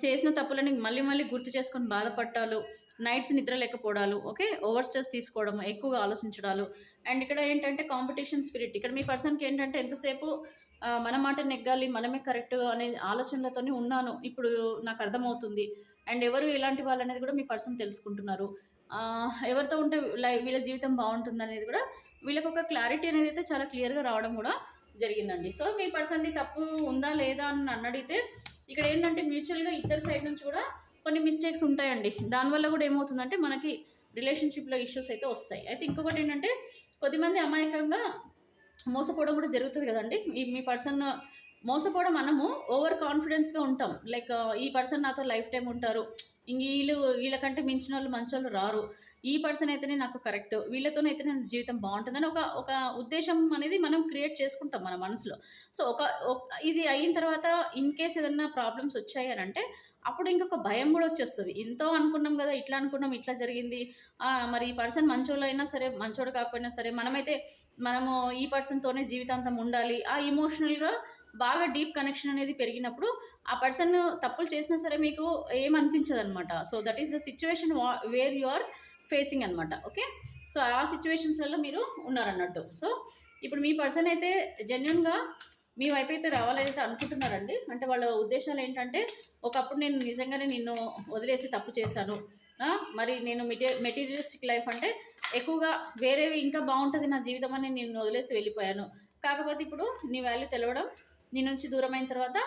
Speaker 1: చేసిన తప్పులని మళ్ళీ మళ్ళీ గుర్తు చేసుకొని బాధపట్టాలు, నైట్స్ నిద్ర లేకపోవడాలు, ఓకే, ఓవర్ స్ట్రెస్ తీసుకోవడం, ఎక్కువగా ఆలోచించడాలు. అండ్ ఇక్కడ ఏంటంటే కాంపిటీషన్ స్పిరిట్. ఇక్కడ మీ పర్సన్కి ఏంటంటే ఎంతసేపు మన మాట నెగ్గాలి, మనమే కరెక్ట్ అనే ఆలోచనలతోనే ఉన్నాను, ఇప్పుడు నాకు అర్థమవుతుంది. అండ్ ఎవరు ఎలాంటి వాళ్ళు అనేది కూడా మీ పర్సన్ తెలుసుకుంటున్నారు. ఎవరితో ఉంటే వీళ్ళ జీవితం బాగుంటుంది అనేది కూడా వీళ్ళకి ఒక క్లారిటీ అనేది అయితే చాలా క్లియర్గా రావడం కూడా జరిగిందండి. సో మీ పర్సన్ది తప్పు ఉందా లేదా అని నన్ను అడిగితే ఇక్కడ ఏంటంటే మ్యూచువల్గా ఇద్దరు సైడ్ నుంచి కూడా కొన్ని మిస్టేక్స్ ఉంటాయండి. దానివల్ల కూడా ఏమవుతుందంటే మనకి రిలేషన్షిప్లో ఇష్యూస్ అయితే వస్తాయి. అయితే ఇంకొకటి ఏంటంటే కొద్దిమంది అమాయకంగా మోసపోవడం కూడా జరుగుతుంది కదండి. మీ పర్సన్ మోసపోవడం, మనము ఓవర్ కాన్ఫిడెన్స్గా ఉంటాం. లైక్ ఈ పర్సన్ నాతో లైఫ్ టైం ఉంటారు, ఇంక వీళ్ళకంటే మించిన వాళ్ళు మంచి వాళ్ళు రారు, ఈ పర్సన్ అయితేనే నాకు కరెక్ట్, వీళ్ళతోనైతే నా జీవితం బాగుంటుందని ఒక ఒక ఉద్దేశం అనేది మనం క్రియేట్ చేసుకుంటాం మన మనసులో. సో ఇది అయిన తర్వాత ఇన్ కేస్ ఏదన్నా ప్రాబ్లమ్స్ వచ్చాయి అని అంటే అప్పుడు ఇంకొక భయం కూడా వచ్చేస్తుంది. ఎంతో అనుకున్నాం కదా, ఇట్లా అనుకున్నాం, ఇట్లా జరిగింది, మరి ఈ పర్సన్ మంచోళ్ళు అయినా సరే మంచోడు కాకపోయినా సరే మనము ఈ పర్సన్తోనే జీవితాంతం ఉండాలి, ఆ ఇమోషనల్గా బాగా డీప్ కనెక్షన్ అనేది పెరిగినప్పుడు ఆ పర్సన్ తప్పులు చేసినా సరే మీకు ఏమనిపించదు అనమాట. So that is the situation where you are facing అనమాట. ఓకే, సో ఆ సిచ్యువేషన్స్లలో మీరు ఉన్నారన్నట్టు. సో ఇప్పుడు మీ పర్సన్ అయితే జెన్యున్గా మీ వైపు అయితే రావాలని అయితే అనుకుంటున్నారండి. అంటే వాళ్ళ ఉద్దేశాలు ఏంటంటే ఒకప్పుడు నేను నిజంగానే నిన్ను వదిలేసి తప్పు చేశాను, మరి నేను మెటీరియలిస్టిక్ లైఫ్ అంటే ఎక్కువగా వేరేవి ఇంకా బాగుంటుంది నా జీవితం అని నేను వదిలేసి వెళ్ళిపోయాను. కాకపోతే ఇప్పుడు నీ వాల్యూ తెలవడం, నీ నుంచి దూరం అయిన తర్వాత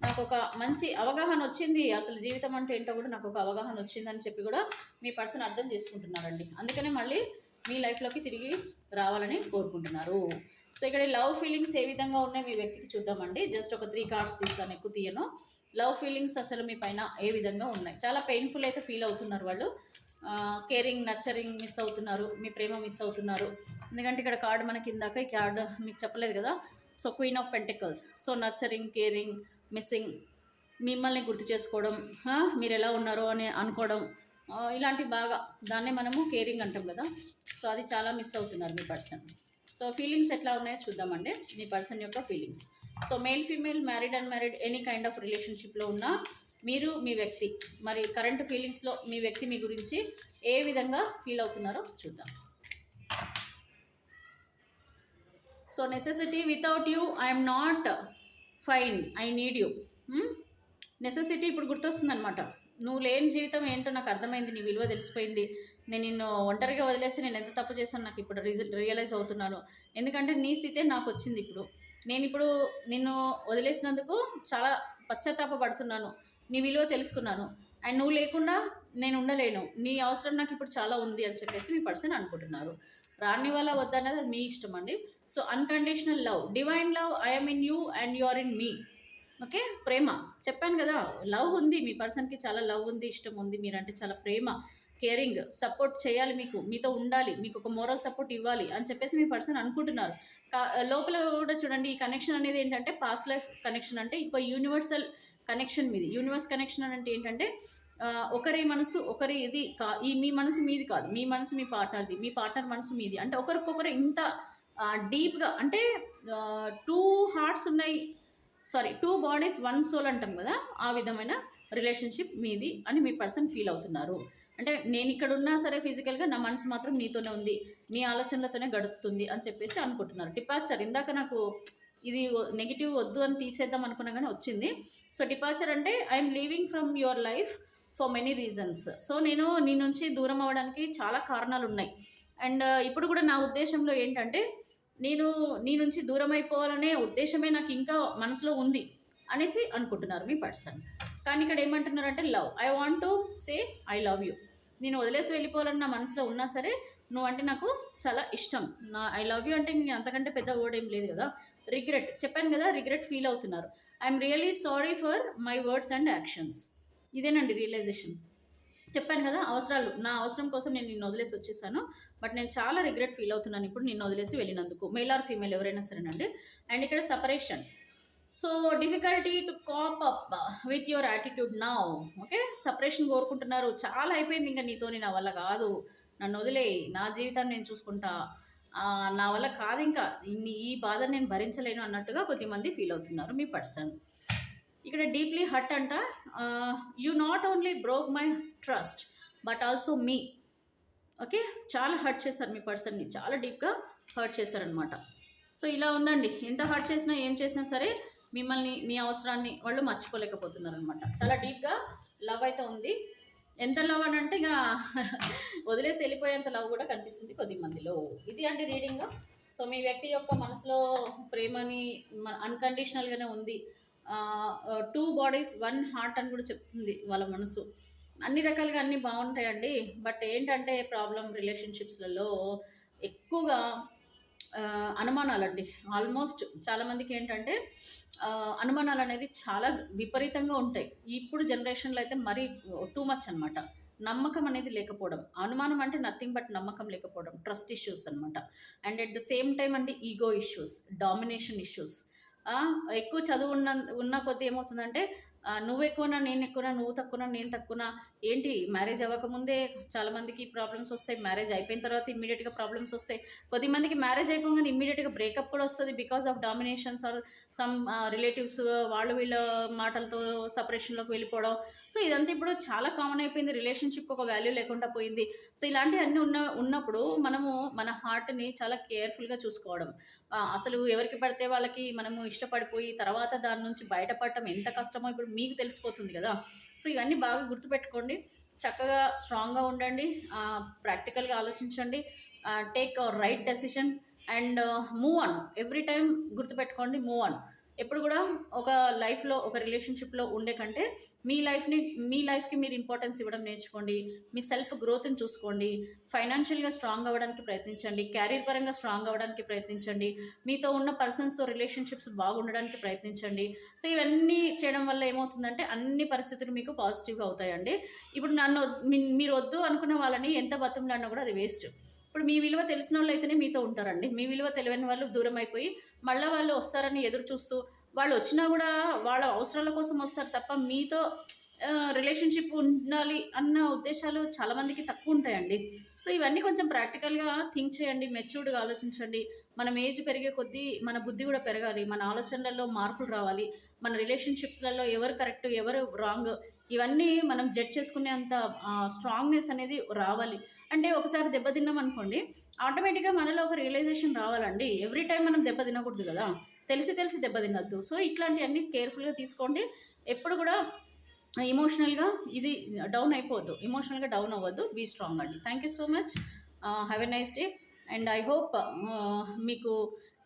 Speaker 1: నాకు ఒక మంచి అవగాహన వచ్చింది, అసలు జీవితం అంటే ఏంటో కూడా నాకు ఒక అవగాహన వచ్చిందని చెప్పి కూడా మీ పర్సన్ అర్థం చేసుకుంటున్నారండి. అందుకనే మళ్ళీ మీ లైఫ్లోకి తిరిగి రావాలని కోరుకుంటున్నారు. సో ఇక్కడ లవ్ ఫీలింగ్స్ ఏ విధంగా ఉన్నాయి మీ వ్యక్తికి చూద్దామండి. జస్ట్ ఒక 3 కార్డ్స్ తీస్తాను, ఎక్కువ తీయను. లవ్ ఫీలింగ్స్ అసలు మీ పైన ఏ విధంగా ఉన్నాయి. చాలా పెయిన్ఫుల్ అయితే ఫీల్ అవుతున్నారు వాళ్ళు. కేరింగ్ నర్చరింగ్ మిస్ అవుతున్నారు, మీ ప్రేమ మిస్ అవుతున్నారు. ఎందుకంటే ఇక్కడ కార్డు మనకి ఇందాక ఈ కార్డు మీకు చెప్పలేదు కదా. So queen of pentacles. So nurturing, caring, missing, మిమ్మల్ని గుర్తు చేసుకోవడం, మీరు ఎలా ఉన్నారో అని అనుకోవడం, ఇలాంటి బాగా దాన్నే మనము కేరింగ్ అంటాం కదా. సో అది చాలా మిస్ అవుతున్నారు మీ పర్సన్. సో ఫీలింగ్స్ ఎట్లా ఉన్నాయో చూద్దామండి మీ పర్సన్ యొక్క feelings. So male, female, married, unmarried, any kind of రిలేషన్షిప్లో ఉన్న మీరు మీ వ్యక్తి మరి కరెంట్ ఫీలింగ్స్లో మీ వ్యక్తి మీ గురించి ఏ విధంగా ఫీల్ అవుతున్నారో చూద్దాం. So necessity, without you I'm not fine, I need you. Necessity ఇప్పుడు గుర్తొస్తుంది అనమాట. నువ్వు లేని జీవితం ఏంటో నాకు అర్థమైంది, నీ విలువ తెలిసిపోయింది, నేను నిన్ను ఒంటరిగా వదిలేసి నేను ఎంత తప్పు చేశాను నాకు ఇప్పుడు రియలైజ్ అవుతున్నాను. ఎందుకంటే నీ స్థితే నాకు వచ్చింది ఇప్పుడు. నేను ఇప్పుడు నిన్ను వదిలేసినందుకు చాలా పశ్చాత్తాపడుతున్నాను, నీ విలువ తెలుసుకున్నాను, అండ్ నువ్వు లేకుండా నేను ఉండలేను, నీ అవసరం నాకు ఇప్పుడు చాలా ఉంది అని చెప్పేసి మీ పర్సన్ అనుకుంటున్నారు. రాని వల్ల వద్దన్నది అది మీ ఇష్టం అండి. So unconditional love, divine love, I'm in you and you are in me. Okay, ప్రేమ చెప్పాను కదా, లవ్ ఉంది మీ పర్సన్కి, చాలా లవ్ ఉంది, ఇష్టం ఉంది, మీరంటే చాలా ప్రేమ, కేరింగ్, సపోర్ట్ చేయాలి, మీతో ఉండాలి, మీకు ఒక మోరల్ సపోర్ట్ ఇవ్వాలి అని చెప్పేసి మీ పర్సన్ అనుకుంటున్నారు. లోపల కూడా చూడండి, ఈ కనెక్షన్ అనేది ఏంటంటే పాస్ట్ లైఫ్ కనెక్షన్, అంటే ఒక యూనివర్సల్ కనెక్షన్ మీది. యూనివర్స్ కనెక్షన్ అంటే ఏంటంటే ఒకరి మనసు ఒకరి ఇది మీ మనసు మీది కాదు, మీ మనసు మీ పార్ట్నర్ది, మీ పార్ట్నర్ మనసు మీది. అంటే ఒకరికొకరు ఇంత డీప్గా, అంటే 2 హార్ట్స్ ఉన్నాయి, సారీ 2 బాడీస్ 1 సోల్ అంటాం కదా, ఆ విధమైన రిలేషన్షిప్ మీది అని మీ పర్సన్ ఫీల్ అవుతున్నారు. అంటే నేను ఇక్కడ ఉన్నా సరే ఫిజికల్గా నా మనసు మాత్రం నీతోనే ఉంది, నీ ఆలోచనలతోనే గడుపుతుంది అని చెప్పేసి అనుకుంటున్నారు. డిపార్చర్ ఇందాక నాకు ఇది నెగిటివ్ వద్దు అని తీసేద్దాం అనుకున్నా కానీ వచ్చింది. సో డిపార్చర్ అంటే I'm leaving from your life for many reasons. So నేను నీ నుంచి దూరం అవ్వడానికి చాలా కారణాలు ఉన్నాయి. అండ్ ఇప్పుడు కూడా నా ఉద్దేశంలో ఏంటంటే నేను నీ నుంచి దూరం అయిపోవాలనే ఉద్దేశమే నాకు ఇంకా మనసులో ఉంది అనేసి అనుకుంటున్నారు మీ పర్సన్. కానీ ఇక్కడ ఏమంటున్నారంటే love, I want to say I love you. నేను వదిలేసి వెళ్ళిపోవాలని నా మనసులో ఉన్నా సరే నువ్వంటే నాకు చాలా ఇష్టం. నా ఐ లవ్ యూ అంటే ఇంక అంతకంటే పెద్ద వర్డ్ ఏం లేదు కదా. రిగ్రెట్ చెప్పాను కదా, రిగ్రెట్ ఫీల్ అవుతున్నారు. I'm really sorry for my words and actions. ఇదేనండి రియలైజేషన్. చెప్పాను కదా, అవసరాలు, నా అవసరం కోసం నేను నిన్ను వదిలేసి వచ్చేసాను, బట్ నేను చాలా రిగ్రెట్ ఫీల్ అవుతున్నాను ఇప్పుడు నిన్ను వదిలేసి వెళ్ళినందుకు, మెయిల్ ఆర్ ఫీమేల్ ఎవరైనా సరేనండి. అండ్ ఇక్కడ separation, so difficulty to cap up with your attitude now. Okay, separation కోరుకుంటున్నారు. చాలా అయిపోయింది ఇంకా నీతోని, నా వల్ల కాదు, నన్ను వదిలే, నా జీవితాన్ని నేను చూసుకుంటా, నా వల్ల కాదు ఇంకా ఈ బాధ నేను భరించలేను అన్నట్టుగా కొద్దిమంది ఫీల్ అవుతున్నారు మీ పర్సన్. ఇక్కడ డీప్లీ హర్ట్ అంట. You not only broke my trust but also me. Okay, చాలా హర్ట్ చేశారు మీ పర్సన్ని, చాలా డీప్గా హర్ట్ చేశారనమాట. సో ఇలా ఉందండి, ఎంత హర్ట్ చేసినా ఏం చేసినా సరే మిమ్మల్ని, మీ అవసరాన్ని వాళ్ళు మర్చిపోలేకపోతున్నారు అనమాట. చాలా డీప్గా లవ్ అయితే ఉంది. ఎంత లవ్ అని అంటే ఇక వదిలేసి వెళ్ళిపోయేంత లవ్ కూడా కనిపిస్తుంది కొద్ది మందిలో. ఇది అంటే రీడింగ్. సో మీ వ్యక్తి యొక్క మనసులో ప్రేమని అన్కండిషనల్గానే ఉంది. 2 bodies 1 heart అని కూడా చెప్తుంది వాళ్ళ మనసు. అన్ని రకాలుగా అన్నీ బాగుంటాయండి. బట్ ఏంటంటే ప్రాబ్లం రిలేషన్షిప్స్లలో ఎక్కువగా అనుమానాలండి. ఆల్మోస్ట్ చాలామందికి ఏంటంటే అనుమానాలు అనేది చాలా విపరీతంగా ఉంటాయి. ఇప్పుడు జనరేషన్లో అయితే మరీ టూ మచ్ అనమాట. నమ్మకం అనేది లేకపోవడం, అనుమానం అంటే నథింగ్ బట్ నమ్మకం లేకపోవడం, ట్రస్ట్ ఇష్యూస్ అనమాట. And at the same time అండి ఈగో ఇష్యూస్, డామినేషన్ ఇష్యూస్. ఎక్కువ చదువు ఉన్న కొద్దీ ఏమవుతుందంటే నువ్వు ఎక్కువనా నేను ఎక్కువనా, నువ్వు తక్కువనా నేను తక్కువనా, ఏంటి మ్యారేజ్ అవ్వకముందే చాలామందికి ప్రాబ్లమ్స్ వస్తాయి, మ్యారేజ్ అయిపోయిన తర్వాత ఇమ్మీడియట్గా ప్రాబ్లమ్స్ వస్తాయి. కొద్దిమందికి మ్యారేజ్ అయిపోగానే ఇమ్మీడియట్గా బ్రేకప్ కూడా వస్తుంది because of dominations or some relatives వాళ్ళు వీళ్ళ మాటలతో సపరేషన్లోకి వెళ్ళిపోవడం. సో ఇదంతా ఇప్పుడు చాలా కామన్ అయిపోయింది. రిలేషన్షిప్కి ఒక వాల్యూ లేకుండా పోయింది. సో ఇలాంటివన్నీ ఉన్నప్పుడు మనము మన హార్ట్ని చాలా కేర్ఫుల్గా చూసుకోవడం. అసలు ఎవరికి పడితే వాళ్ళకి మనము ఇష్టపడిపోయి తర్వాత దాని నుంచి బయటపడటం ఎంత కష్టమో ఇప్పుడు మీకు తెలిసిపోతుంది కదా. సో ఇవన్నీ బాగా గుర్తుపెట్టుకోండి. చక్కగా స్ట్రాంగ్గా ఉండండి, ప్రాక్టికల్గా ఆలోచించండి, take right decision and move on. Every time గుర్తుపెట్టుకోండి, మూవ్ ఆన్. ఎప్పుడు కూడా ఒక లైఫ్లో, ఒక రిలేషన్షిప్లో ఉండే కంటే మీ లైఫ్కి మీరు ఇంపార్టెన్స్ ఇవ్వడం నేర్చుకోండి. మీ సెల్ఫ్ గ్రోత్ని చూసుకోండి. ఫైనాన్షియల్గా స్ట్రాంగ్ అవ్వడానికి ప్రయత్నించండి. క్యారీర్ పరంగా స్ట్రాంగ్ అవ్వడానికి ప్రయత్నించండి. మీతో ఉన్న పర్సన్స్తో రిలేషన్షిప్స్ బాగుండడానికి ప్రయత్నించండి. సో ఇవన్నీ చేయడం వల్ల ఏమవుతుందంటే అన్ని పరిస్థితులు మీకు పాజిటివ్గా అవుతాయండి. ఇప్పుడు మీరు వద్దు అనుకున్న వాళ్ళని ఎంత బతంలాడినా కూడా అది వేస్ట్. ఇప్పుడు మీ విలువ తెలిసిన వాళ్ళు అయితేనే మీతో ఉంటారండి. మీ విలువ తెలియని వాళ్ళు దూరం అయిపోయి మళ్ళీ వాళ్ళు వస్తారని ఎదురు చూస్తూ, వాళ్ళు వచ్చినా కూడా వాళ్ళ అవసరాల కోసం వస్తారు తప్ప మీతో రిలేషన్షిప్ ఉండాలి అన్న ఉద్దేశాలు చాలామందికి తక్కువ ఉంటాయండి. సో ఇవన్నీ కొంచెం ప్రాక్టికల్గా థింక్ చేయండి, మెచ్యూర్డ్గా ఆలోచించండి. మనం ఏజ్ పెరిగే కొద్దీ మన బుద్ధి కూడా పెరగాలి, మన ఆలోచనలలో మార్పులు రావాలి, మన రిలేషన్షిప్స్లలో ఎవరు కరెక్ట్ ఎవరు రాంగ్ ఇవన్నీ మనం జడ్జ్ చేసుకునే అంత స్ట్రాంగ్నెస్ అనేది రావాలి. అంటే ఒకసారి దెబ్బతిన్నాం అనుకోండి, ఆటోమేటిక్గా మనలో ఒక రియలైజేషన్ రావాలండి. ఎవ్రీ టైం మనం దెబ్బ తినకూడదు కదా, తెలిసి దెబ్బ తినద్దు. సో ఇట్లాంటివన్నీ కేర్ఫుల్గా తీసుకోండి. ఎప్పుడు కూడా ఎమోషనల్గా ఇది డౌన్ అయిపోవద్దు, ఎమోషనల్గా డౌన్ అవ్వద్దు. బీ స్ట్రాంగ్ అండి. Thank you so much. Have a nice day. And I hope మీకు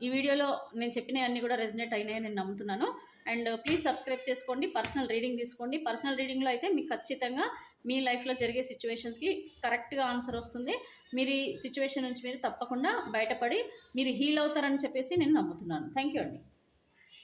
Speaker 1: ఈ వీడియోలో నేను చెప్పినవన్నీ కూడా రెజనేట్ అయినాయని నేను నమ్ముతున్నాను. అండ్ ప్లీజ్ సబ్స్క్రైబ్ చేసుకోండి. పర్సనల్ రీడింగ్ తీసుకోండి. పర్సనల్ రీడింగ్లో అయితే మీకు ఖచ్చితంగా మీ లైఫ్లో జరిగే సిచ్యువేషన్స్కి కరెక్ట్గా ఆన్సర్ వస్తుంది. మీరు ఈ సిచ్యువేషన్ నుంచి మీరు తప్పకుండా బయటపడి మీరు హీల్ అవుతారని చెప్పేసి నేను నమ్ముతున్నాను. థ్యాంక్ యూ అండి.